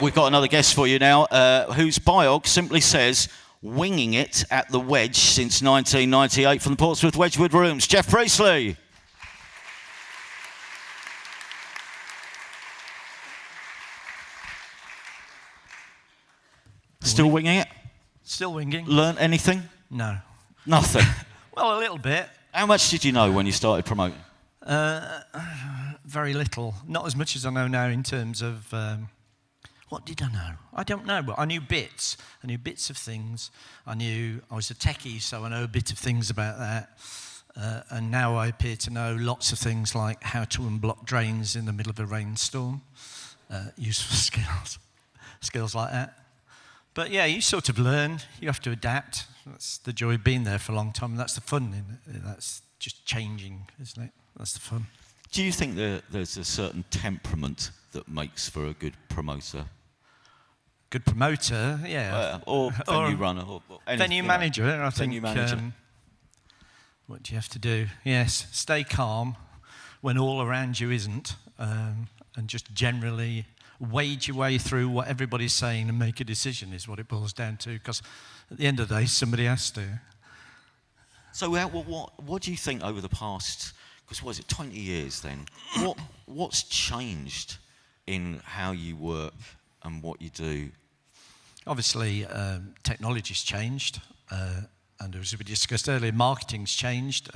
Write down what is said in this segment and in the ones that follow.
We've got another guest for you now, whose biog simply says, winging it at the Wedge since 1998 from the Portsmouth Wedgewood rooms. Geoff Priestley. Still winging it? Still winging. Learnt anything? No. Nothing? Well, a little bit. How much did you know when you started promoting? Very little. Not as much as I know now in terms of... what did I know? I don't know, but I knew bits. I knew bits of things. I was a techie, so I know a bit of things about that. And now I appear to know lots of things like how to unblock drains in the middle of a rainstorm. Useful skills like that. But yeah, you sort of learn. You have to adapt. That's the joy of being there for a long time. And that's the fun. That's just changing, isn't it? That's the fun. Do you think there's a certain temperament that makes for a good promoter? Good promoter, yeah. Or venue runner. Or anything, venue manager, I think. Venue manager. What do you have to do? Yes, stay calm when all around you isn't, and just generally wade your way through what everybody's saying and make a decision is what it boils down to, because at the end of the day, somebody has to. So what do you think over the past, because what is it, 20 years then, what's changed in how you work and what you do? Obviously, technology's changed, and as we discussed earlier, marketing's changed,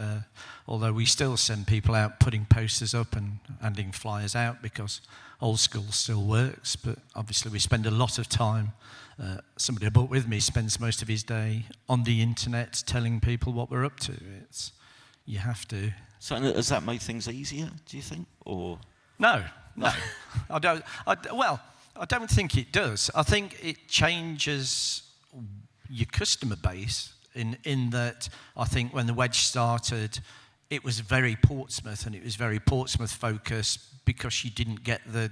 although we still send people out putting posters up and handing flyers out because old school still works, but obviously we spend a lot of time. Somebody I brought with me spends most of his day on the internet telling people what we're up to. You have to. So has that made things easier, do you think? Or No. I don't. I don't think it does. I think it changes your customer base in that I think when the Wedge started, it was very Portsmouth and it was very Portsmouth focused because you didn't get the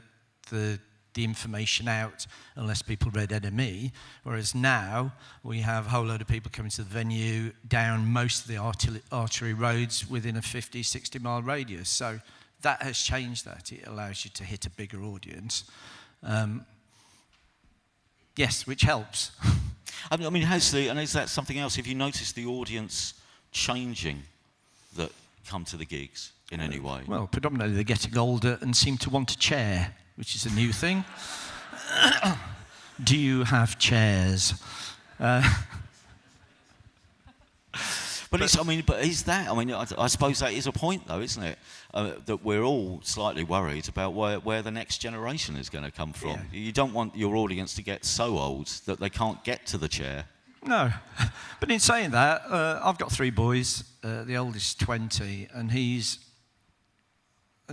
information out unless people read NME, whereas now we have a whole load of people coming to the venue down most of the artery roads within a 50, 60 mile radius. So that has changed that. It allows you to hit a bigger audience. Yes, which helps. I mean, and is that something else? Have you noticed the audience changing that come to the gigs in any way? Well, predominantly they're getting older and seem to want a chair, which is a new thing. Do you have chairs? But is that? I mean, I suppose that is a point, though, isn't it? That we're all slightly worried about where the next generation is going to come from. Yeah. You don't want your audience to get so old that they can't get to the chair. No, but in saying that, I've got 3 boys. The oldest 20, and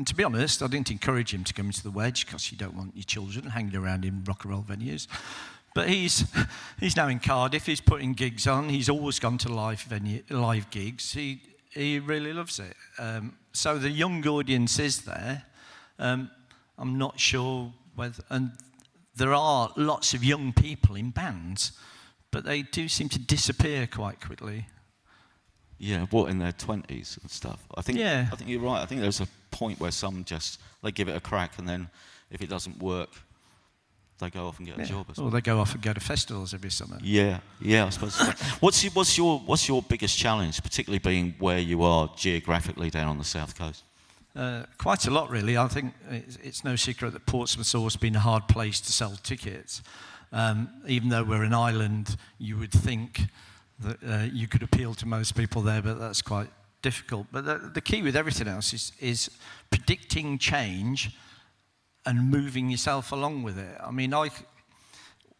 to be honest, I didn't encourage him to come into the Wedge because you don't want your children hanging around in rock and roll venues. But he's now in Cardiff. He's putting gigs on. He's always gone to live gigs. He really loves it. So the young audience is there. I'm not sure whether, and there are lots of young people in bands, but they do seem to disappear quite quickly. Yeah, in their 20s and stuff. I think you're right. I think there's a point where they give it a crack, and then if it doesn't work, they go off and get a job. Or they go off and go to festivals every summer. Yeah, I suppose so. What's your biggest challenge, particularly being where you are geographically down on the south coast? Quite a lot, really. I think it's no secret that Portsmouth's always been a hard place to sell tickets. Even though we're an island, you would think that you could appeal to most people there, but that's quite difficult. But the key with everything else is predicting change and moving yourself along with it. I mean,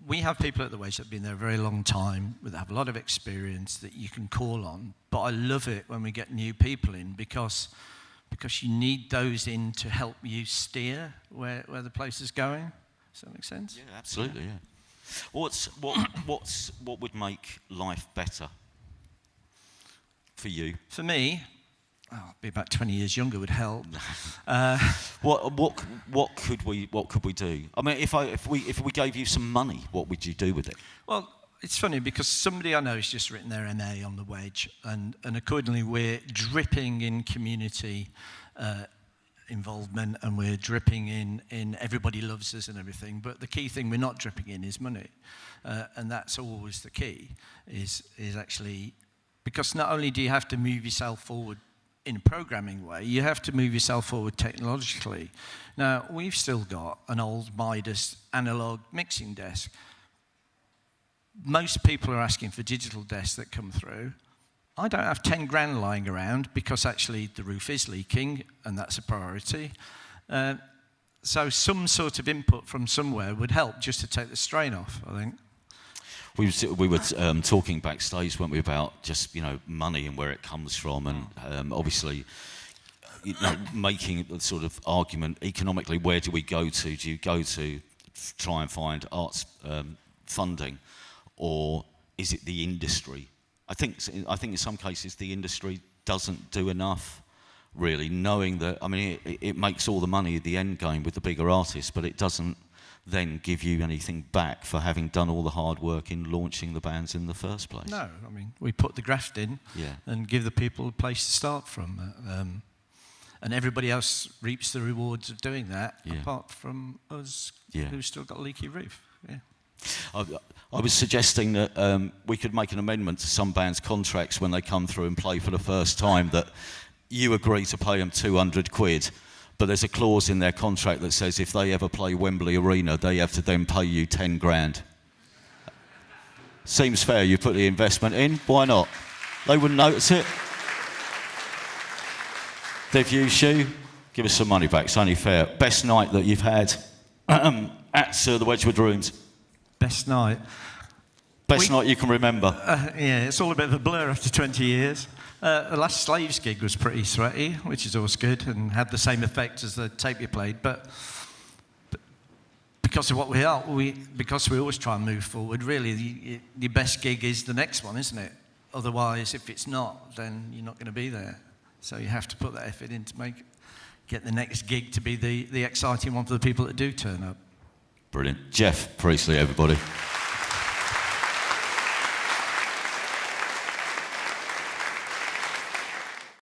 we have people at the Wedge that have been there a very long time, that have a lot of experience that you can call on. But I love it when we get new people in because you need those in to help you steer where the place is going. Does that make sense? Yeah, absolutely. Yeah. What would make life better for you? For me, be about 20 years younger would help. What could we do? I mean, if we gave you some money, what would you do with it? Well, it's funny because somebody I know has just written their MA on the Wedge, and accordingly we're dripping in community involvement, and we're dripping in everybody loves us and everything. But the key thing we're not dripping in is money, and that's always the key. Is actually, because not only do you have to move yourself forward in a programming way, you have to move yourself forward technologically. Now, we've still got an old Midas analog mixing desk. Most people are asking for digital desks that come through. I don't have 10 grand lying around because actually the roof is leaking, and that's a priority. So some sort of input from somewhere would help just to take the strain off, I think. We were talking backstage, weren't we, about just, money and where it comes from, and obviously, making the sort of argument economically, where do we go to? Do you go to try and find arts funding, or is it the industry? I think in some cases the industry doesn't do enough, really, knowing that, it makes all the money at the end game with the bigger artists, but it doesn't then give you anything back for having done all the hard work in launching the bands in the first place. No, we put the graft in and give the people a place to start from. And everybody else reaps the rewards of doing that, apart from us who've still got a leaky roof. Yeah. I was suggesting that we could make an amendment to some bands' contracts when they come through and play for the first time, that you agree to pay them 200 quid, but there's a clause in their contract that says if they ever play Wembley Arena, they have to then pay you 10 grand. Seems fair, you put the investment in, why not? They wouldn't notice it. Dev Shoe, give us some money back, it's only fair. Best night that you've had at the Wedgewood Rooms? Best night? Best night you can remember? It's all a bit of a blur after 20 years. The last Slaves gig was pretty sweaty, which is always good, and had the same effect as the tape you played. But because of what we are, because we always try and move forward, really, your best gig is the next one, isn't it? Otherwise, if it's not, then you're not going to be there. So you have to put that effort in to get the next gig to be the exciting one for the people that do turn up. Brilliant. Geoff, Priestley, everybody.